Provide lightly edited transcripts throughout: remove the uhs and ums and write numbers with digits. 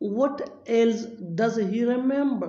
What else does he remember?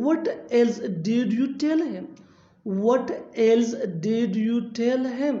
What else did you tell him? What else did you tell him?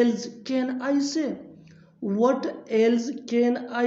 else can I say? What else can I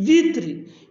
V3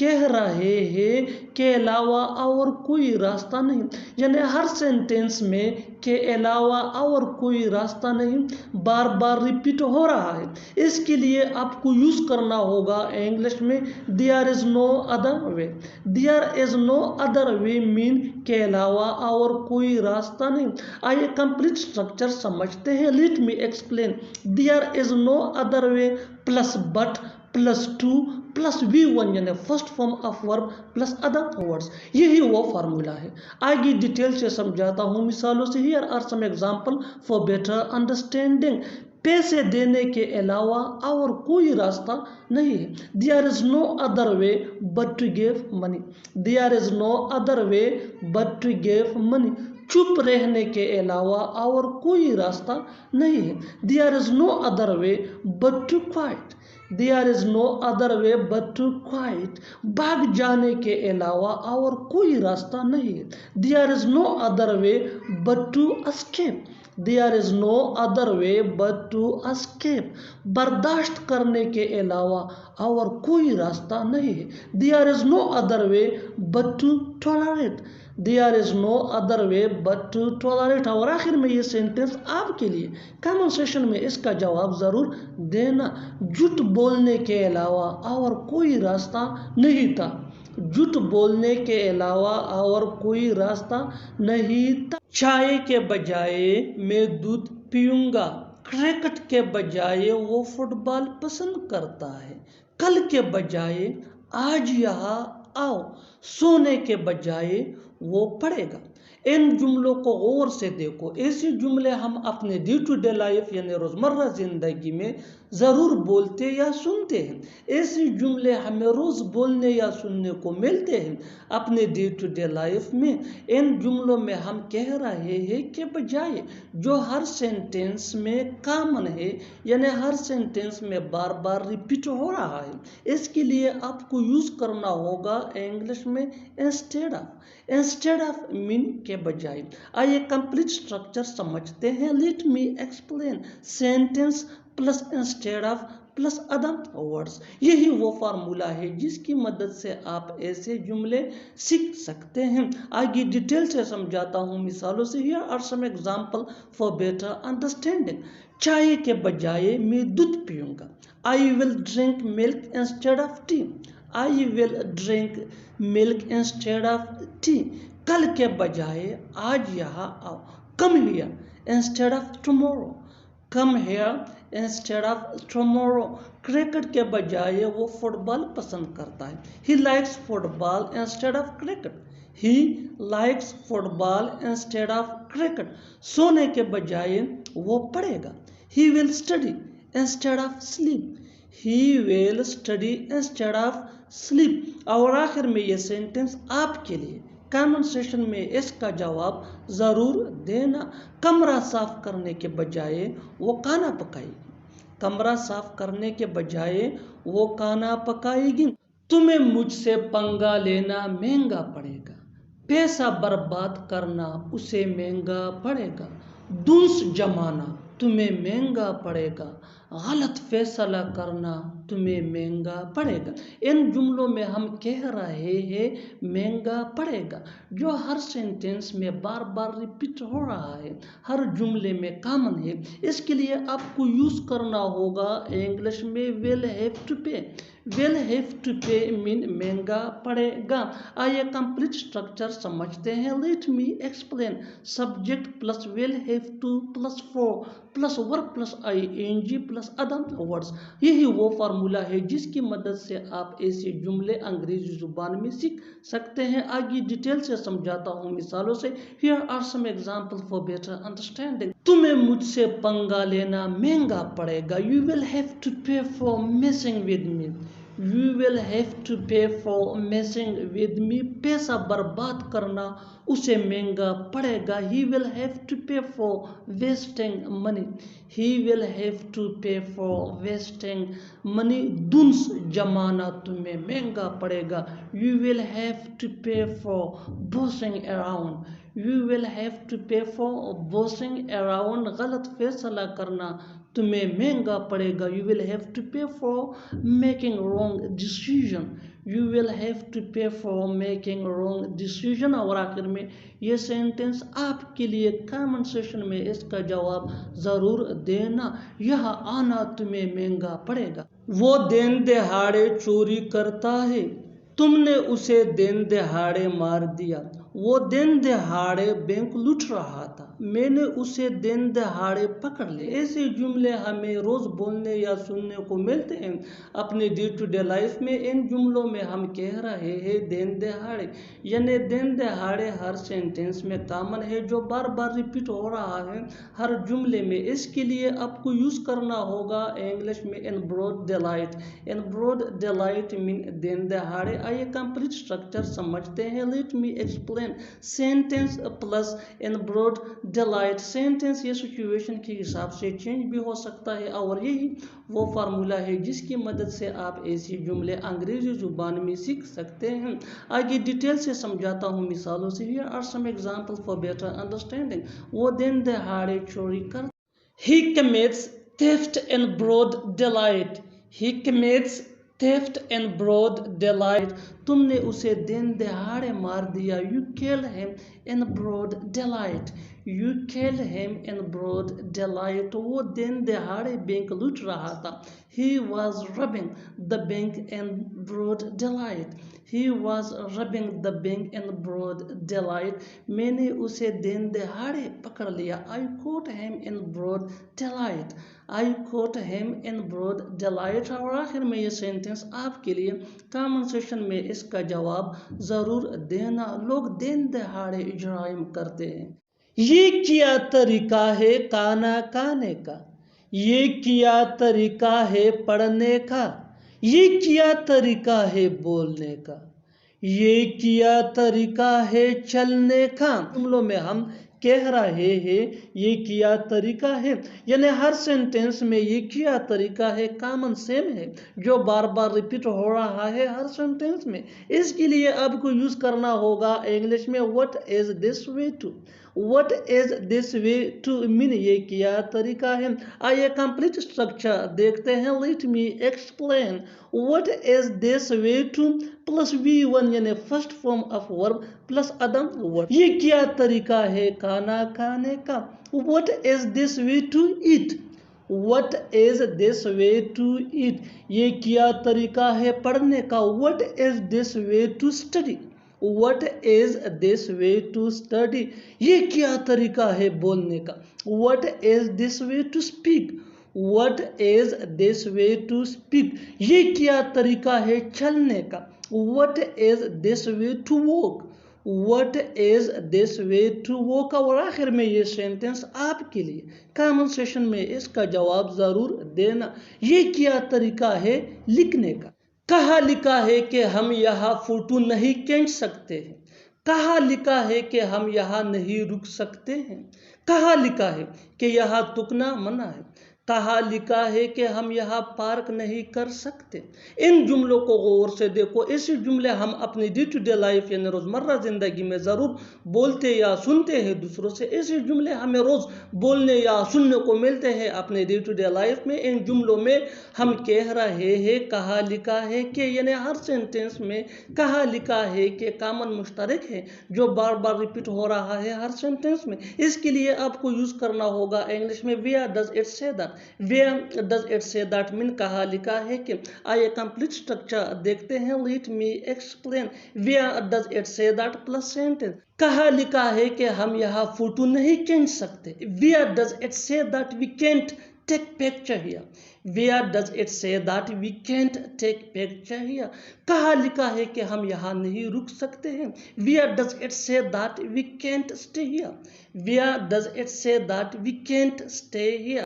کہہ رہے ہیں کے علاوہ اور کوئی راستہ نہیں، یعنی ہر سینٹینس میں کے علاوہ اور کوئی راستہ نہیں بار بار ریپیٹ ہو رہا ہے، اس کے لیے آپ کو یوز کرنا ہوگا انگلش میں there is no other way. There is no other way مین کے علاوہ اور کوئی راستہ نہیں۔ آئیے کمپلیٹ اسٹرکچر سمجھتے ہیں، let me explain. There is no other way plus but plus to plus V one, یعنی first form of verb plus other words, یہی وہ فارمولا ہے۔ آگے ڈیٹیل سے سمجھاتا ہوں مثالوں سے۔ Here are some example for better understanding. پیسے دینے کے علاوہ اور کوئی راستہ نہیں ہے۔ There is no other way but to give money. There is no other way but to give money. چپ رہنے کے علاوہ اور کوئی راستہ نہیں ہے۔ There is no other way but to quiet. There is no other way but to quiet. بھاگ جانے کے علاوہ اور کوئی راستہ نہیں ہے۔ There is no other way but to escape. There is no other way but to escape. برداشت کرنے کے علاوہ اور کوئی راستہ نہیں ہے۔ There is no other way but to tolerate. There is no other way but to tolerate. اور آخر میں یہ سینٹینس آپ کے لیے کامن سیشن میں اس کا جواب ضرور دینا۔ جھوٹ بولنے کے علاوہ اور کوئی راستہ نہیں تھا۔ جھوٹ بولنے کے علاوہ اور کوئی راستہ نہیں تھا۔ چائے کے بجائے میں دودھ پیوں گا۔ کرکٹ کے بجائے وہ فٹ بال پسند کرتا ہے۔ کل کے بجائے آج یہاں آؤ۔ سونے کے بجائے وہ پڑھے گا۔ ان جملوں کو غور سے دیکھو۔ ایسے جملے ہم اپنے ڈے ٹو ڈے لائف یعنی روزمرہ زندگی میں ضرور بولتے یا سنتے ہیں۔ ایسے جملے ہمیں روز بولنے یا سننے کو ملتے ہیں اپنے ڈے ٹو ڈے لائف میں۔ ان جملوں میں ہم کہہ رہے ہیں کہ بجائے، جو ہر سینٹینس میں کامن ہے، یعنی ہر سینٹینس میں بار بار ریپیٹ ہو رہا ہے، اس کے لیے آپ کو یوز کرنا ہوگا انگلش میں انسٹیڈ آف۔ انسٹیڈ آف مین کے بجائے۔ آئیے کمپلیٹ اسٹرکچر سمجھتے ہیں، let me explain. Sentence plus instead of plus other words, یہی وہ فارمولا ہے جس کی مدد سے آپ ایسے جملے سیکھ سکتے ہیں۔ آگے ڈیٹیل سے سمجھاتا ہوں مثالوں سے۔ Here are some example for better understanding. چائے کے بجائے میں دودھ پیوں گا۔ I will drink milk instead of tea. I will drink milk instead of tea. کل کے بجائے آج یہاں آؤ۔ Come here instead of tomorrow. Come here instead of tomorrow. Cricket کے بجائے وہ فٹ بال پسند کرتا ہے۔ He likes football instead of cricket. He likes football instead of cricket. سونے کے بجائے وہ پڑھے گا۔ He will study instead of sleep. He will study instead of sleep. اور آخر میں یہ سینٹینس آپ کے لیے کامن سیشن میں اس کا جواب ضرور دینا۔ کمرہ صاف کرنے کے بجائے وہ کھانا پکائے گی۔ کمرہ صاف کرنے کے بجائے وہ کھانا پکائے گی۔ تمہیں مجھ سے پنگا لینا مہنگا پڑے گا۔ پیسہ برباد کرنا اسے مہنگا پڑے گا۔ دنس جمانا تمہیں مہنگا پڑے گا۔ غلط فیصلہ کرنا تمہیں مہنگا پڑے گا۔ ان جملوں میں ہم کہہ رہے ہیں مہنگا پڑے گا، جو ہر سینٹینس میں بار بار ریپیٹ ہو رہا ہے، ہر جملے میں کامن ہے۔ اس کے لیے آپ کو یوز کرنا ہوگا انگلش میں will have to pay۔ will have to pay مین مہنگا پڑے گا۔ آئیے کمپلیٹ اسٹرکچر سمجھتے ہیں، let me explain. Subject plus will have to plus for plus verb plus ing plus other words, یہی وہ فارمولا ہے جس کی مدد سے آپ ایسے جملے انگریزی زبان میں سیکھ سکتے ہیں۔ آگے ڈیٹیل سے سمجھاتا ہوں مثالوں سے۔ Here are some example for better understanding. تمہیں مجھ سے پنگا لینا مہنگا پڑے گا۔ You will have to pay for messing with me۔ You will have to pay for messing with me۔ پیسہ برباد کرنا اسے مہنگا پڑے گا۔ He will have to pay for wasting money۔ He will have to pay for wasting money۔ دنس جمانا تمہیں مہنگا پڑے گا۔ You will have to pay for bossing around۔ You will have to pay for bossing around۔ غلط فیصلہ کرنا تمہیں مہنگا پڑے گا. You will have to pay for making wrong decision. You will have to pay for making wrong decision. اور آخر میں یہ سینٹنس آپ کے لیے کامن سیشن میں اس کا جواب ضرور دینا. یہاں آنا تمہیں مہنگا پڑے گا. وہ دن دہاڑے چوری کرتا ہے، تم نے اسے دن دہاڑے مار دیا. وہ دن دہاڑے بینک لوٹ رہا تھا، میں نے اسے دن دہاڑے پکڑ لیا. ایسے جملے ہمیں روز بولنے یا سننے کو ملتے ہیں اپنے ڈے ٹو ڈے لائف میں. ان جملوں میں ہم کہہ رہے ہیں دن دہاڑے، یعنی دن دہاڑے ہر سینٹنس میں کامن ہے جو بار بار ریپیٹ ہو رہا ہے ہر جملے میں. اس کے لیے آپ کو یوز کرنا ہوگا انگلش میں in broad daylight. In broad daylight مین دن دہاڑے. آئیے کمپلیٹ اسٹرکچر سمجھتے ہیں. Let me explain. Sentence plus in broad daylight. Sentence یہ سچویشن کے حساب سے چینج بھی ہو سکتا ہے اور یہی وہ فارمولا ہے جس کی مدد سے آپ ایسی جملے انگریزی زبان میں سیکھ سکتے ہیں. آگے ڈیٹیل سے سمجھاتا ہوں مثالوں سے. Here are some examples for better understanding. وہ دن دہاڑے چوری کرتا. He commits theft in broad daylight. He commits theft in broad daylight. تم نے اسے دن دہاڑے مار دیا. You killed him in broad daylight. You killed him in broad daylight. وہ دن دہاڑے bank لوٹ رہا تھا. He was robbing the bank in broad daylight. He was robbing the bank in broad daylight. میں نے اسے دن دہاڑے پکڑ لیا. I caught him in broad daylight. I caught him in broad daylight. اور آخر میں یہ سینٹنس آپ کے لیے کامن سیشن میں اس کا جواب ضرور دینا. لوگ دن دہاڑے جرائم کرتے ہیں. یہ کیا طریقہ ہے کھانا کھانے کا؟ یہ کیا طریقہ ہے پڑھنے کا؟ یہ کیا طریقہ ہے بولنے کا؟ یہ کیا طریقہ ہے چلنے کا؟ جملوں میں ہم کہہ رہے ہیں یہ کیا طریقہ ہے، یعنی ہر سینٹنس میں یہ کیا طریقہ ہے کامن سیم ہے جو بار بار ریپیٹ ہو رہا ہے ہر سینٹنس میں. اس کے لیے آپ کو یوز کرنا ہوگا انگلش میں what is this way to. What is this way to mean یہ کیا طریقہ ہے. آئیے کمپلیٹ اسٹرکچر دیکھتے ہیں. Let me explain. What is this way to plus V1 یعنی first form of verb plus Adam word. یہ کیا طریقہ ہے کھانا کھانے کا. What is this way to eat. What is this way to eat. یہ کیا طریقہ ہے پڑھنے کا. What is this way to study. What is this way to study. یہ کیا طریقہ ہے بولنے کا. What is this way to speak. What is this way to speak. یہ کیا طریقہ ہے چلنے کا. What is this way to walk. What is this way to walk. اور آخر میں یہ سینٹنس آپ کے لیے کامن سیشن میں اس کا جواب ضرور دینا. یہ کیا طریقہ ہے لکھنے کا. کہاں لکھا ہے کہ ہم یہاں فوٹو نہیں کھینچ سکتے ہیں. کہاں لکھا ہے کہ ہم یہاں نہیں رک سکتے ہیں. کہاں لکھا ہے کہ یہاں تھکنا منع ہے. کہاں لکھا ہے کہ ہم یہاں پارک نہیں کر سکتے. ان جملوں کو غور سے دیکھو. ایسے جملے ہم اپنی ڈے ٹو ڈے لائف یعنی روزمرہ زندگی میں ضرور بولتے یا سنتے ہیں دوسروں سے. ایسے جملے ہمیں روز بولنے یا سننے کو ملتے ہیں اپنے ڈے ٹو ڈے لائف میں. ان جملوں میں ہم کہہ رہے ہیں کہاں لکھا ہے کہ، یعنی ہر سینٹنس میں کہاں لکھا ہے کہ کامن مشترک ہے جو بار بار ریپیٹ ہو رہا ہے ہر سینٹنس میں. اس کے لیے آپ کو یوز کرنا ہوگا انگلش میں where does it say that. Where does it say that mean کہاں لکھا ہے کہ. آئیے کمپلیٹ اسٹرکچر دیکھتے ہیں. Let me explain. Where does it say that plus sentence. کہاں لکھا ہے کہ ہم یہاں فوٹو نہیں کھینچ سکتے. Where does it say that we can't take picture here. Where does it say that we can't take picture here. کہاں لکھا ہے کہ ہم یہاں نہیں رک سکتے ہیں. Where does it say that we can't stay here. Where does it say that we can't stay here.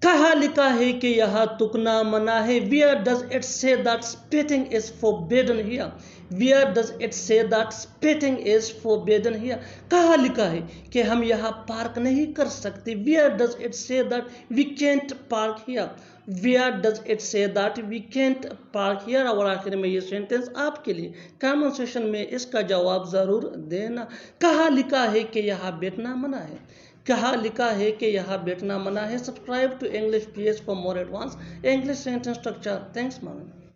کہاں لکھا ہے کہ یہاں تھکنا منع ہے. Where does it say that spitting is forbidden here. Where does it say that spitting is forbidden here. کہاں لکھا ہے کہ ہم یہاں پارک نہیں کر سکتے. Where does it say that we can't park here. Where does it say that we can't park here. اور آخر میں یہ سینٹنس آپ کے لیے کامن سیشن میں اس کا جواب ضرور دینا. کہاں لکھا ہے کہ یہاں بیٹھنا منع ہے. کہاں لکھا ہے کہ یہاں بیٹھنا منع ہے؟ Subscribe to English PS for more advanced English sentence structure. Thanks, Mami.